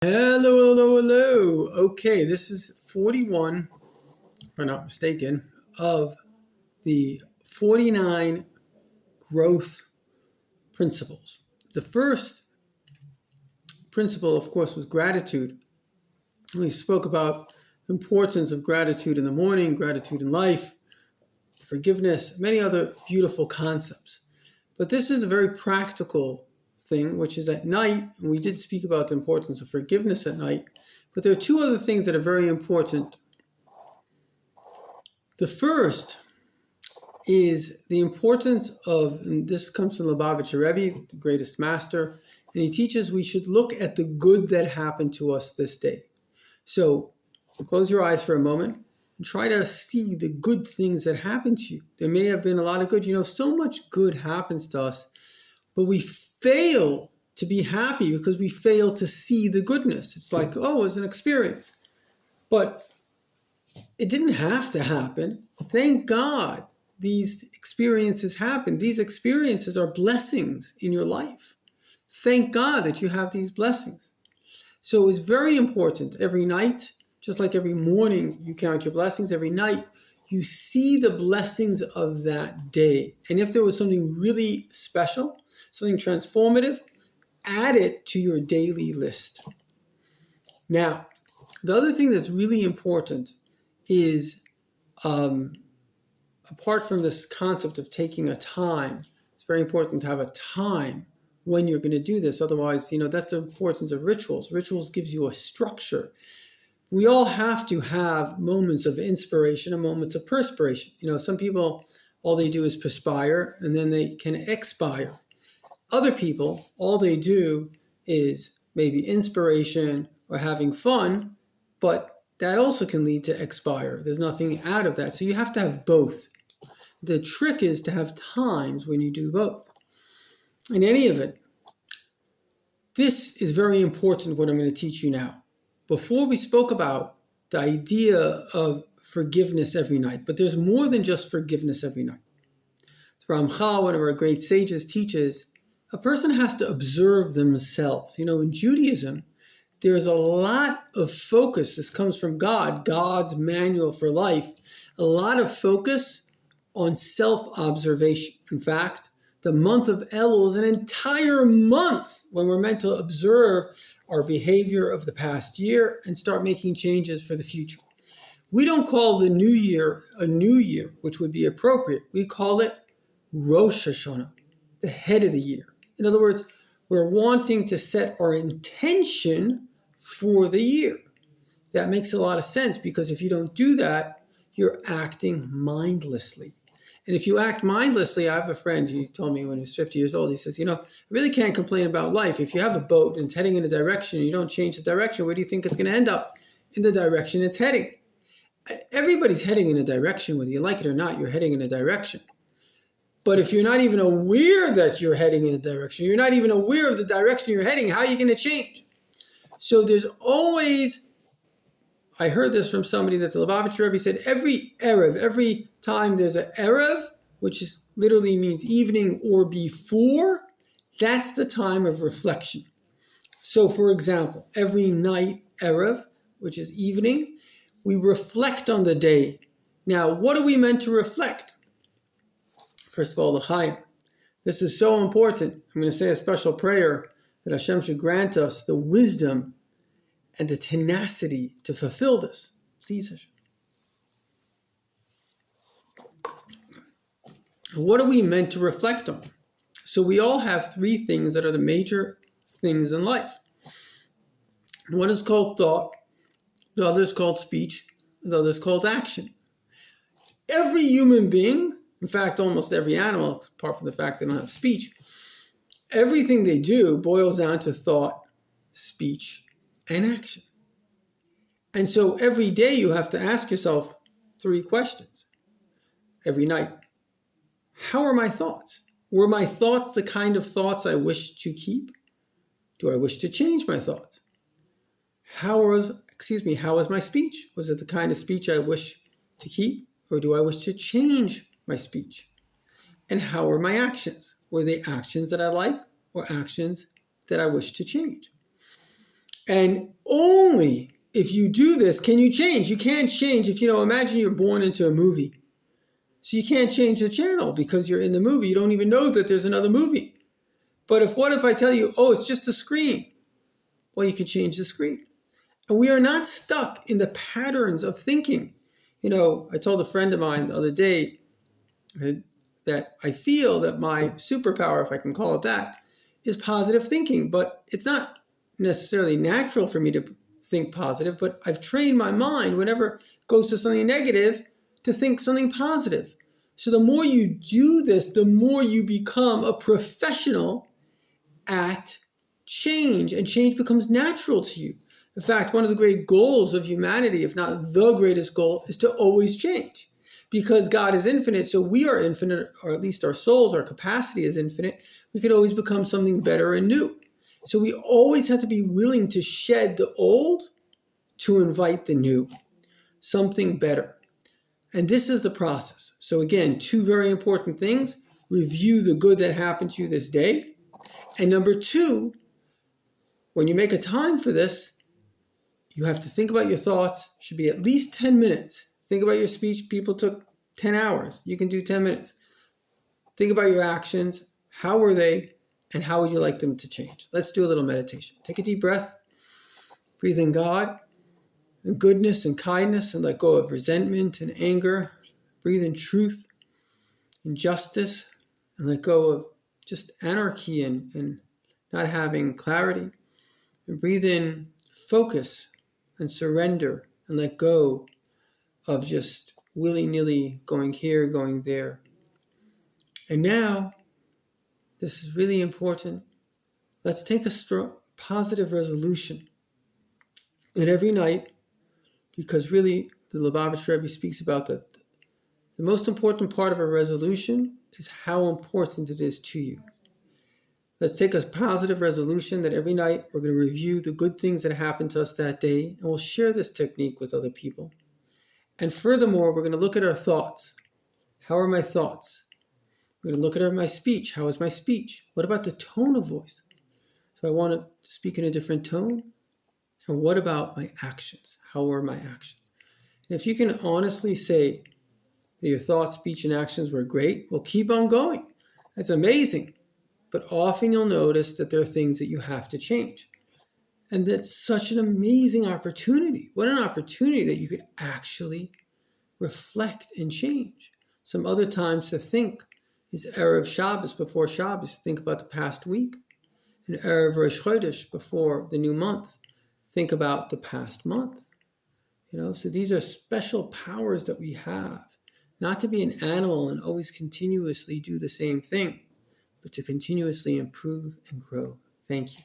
Hello, hello, hello. Okay, this is 41, if I'm not mistaken, of the 49 growth principles. The first principle, of course, was gratitude. We spoke about the importance of gratitude in the morning, gratitude in life, forgiveness, many other beautiful concepts. But this is a very practical thing, which is at night, and we did speak about the importance of forgiveness at night, but there are two other things that are very important. The first is the importance of, and this comes from Lubavitcher Rebbe, the greatest master, and he teaches we should look at the good that happened to us this day. So close your eyes for a moment and try to see the good things that happened to you. There may have been a lot of good. So much good happens to us, but we fail to be happy because we fail to see the goodness. It's like, oh, it was an experience. But it didn't have to happen. Thank God these experiences happen. These experiences are blessings in your life. Thank God that you have these blessings. So it's very important every night, just like every morning you count your blessings, every night you see the blessings of that day. And if there was something really special, something transformative, add it to your daily list. Now, the other thing that's really important is, apart from this concept of taking a time, it's very important to have a time when you're going to do this. Otherwise, that's the importance of rituals. Rituals gives you a structure. We all have to have moments of inspiration and moments of perspiration. Some people, all they do is perspire and then they can expire. Other people, all they do is maybe inspiration or having fun, but that also can lead to expire. There's nothing out of that. So you have to have both. The trick is to have times when you do both. In any event, this is very important, what I'm going to teach you now. Before we spoke about the idea of forgiveness every night, but there's more than just forgiveness every night. Ramchal, one of our great sages, teaches a person has to observe themselves. In Judaism, there's a lot of focus. This comes from God, God's manual for life. A lot of focus on self-observation. In fact, the month of Elul is an entire month when we're meant to observe our behavior of the past year and start making changes for the future. We don't call the new year a new year, which would be appropriate. We call it Rosh Hashanah, the head of the year. In other words, we're wanting to set our intention for the year. That makes a lot of sense, because if you don't do that, you're acting mindlessly. And if you act mindlessly, I have a friend, he told me when he was 50 years old, he says, I really can't complain about life. If you have a boat and it's heading in a direction and you don't change the direction, where do you think it's going to end up? In the direction it's heading. Everybody's heading in a direction, whether you like it or not, you're heading in a direction. But if you're not even aware that you're heading in a direction, you're not even aware of the direction you're heading, how are you going to change? So there's always, I heard this from somebody, that the Lubavitcher Rebbe said every Erev, every time there's an Erev, which is literally means evening or before, that's the time of reflection. So for example, every night Erev, which is evening, we reflect on the day. Now, what are we meant to reflect? First of all, l'chaim. This is so important. I'm going to say a special prayer that Hashem should grant us the wisdom and the tenacity to fulfill this. Please, Hashem. What are we meant to reflect on? So we all have three things that are the major things in life. One is called thought, the other is called speech, the other is called action. Every human being, in fact, almost every animal, apart from the fact they don't have speech, everything they do boils down to thought, speech, and action. And so every day you have to ask yourself three questions. Every night. How are my thoughts? Were my thoughts the kind of thoughts I wish to keep? Do I wish to change my thoughts? How was my speech? Was it the kind of speech I wish to keep? Or do I wish to change my speech? And how were my actions? Were they actions that I like or actions that I wish to change? And only if you do this can you change. You can't change if, imagine you're born into a movie. So you can't change the channel because you're in the movie. You don't even know that there's another movie. But what if I tell you, oh, it's just a screen? Well, you could change the screen. And we are not stuck in the patterns of thinking. I told a friend of mine the other day that I feel that my superpower, if I can call it that, is positive thinking. But it's not necessarily natural for me to think positive, but I've trained my mind whenever it goes to something negative to think something positive. So the more you do this, the more you become a professional at change, and change becomes natural to you. In fact, one of the great goals of humanity, if not the greatest goal, is to always change. Because God is infinite, so we are infinite, or at least our souls, our capacity is infinite. We could always become something better and new. So we always have to be willing to shed the old to invite the new, something better. And this is the process. So again, two very important things. Review the good that happened to you this day. And number two, when you make a time for this, you have to think about your thoughts. It should be at least 10 minutes. Think about your speech. People took 10 hours. You can do 10 minutes. Think about your actions. How were they? And how would you like them to change? Let's do a little meditation. Take a deep breath. Breathe in God and goodness and kindness, and let go of resentment and anger. Breathe in truth and justice, and let go of just anarchy and not having clarity. And breathe in focus and surrender, and let go of just willy-nilly going here, going there. And now, this is really important. Let's take a strong, positive resolution that every night, because really the Lubavitch Rebbe speaks about that the most important part of a resolution is how important it is to you. Let's take a positive resolution that every night we're going to review the good things that happened to us that day, and we'll share this technique with other people. And furthermore, we're going to look at our thoughts. How are my thoughts? We're going to look at my speech. How is my speech? What about the tone of voice? So I want to speak in a different tone. And what about my actions? How are my actions? And if you can honestly say that your thoughts, speech, and actions were great, well, keep on going. That's amazing. But often you'll notice that there are things that you have to change. And that's such an amazing opportunity. What an opportunity that you could actually reflect and change. Some other times to think is Erev Shabbos, before Shabbos. Think about the past week. And Erev Rosh Chodesh, before the new month. Think about the past month. So these are special powers that we have. Not to be an animal and always continuously do the same thing, but to continuously improve and grow. Thank you.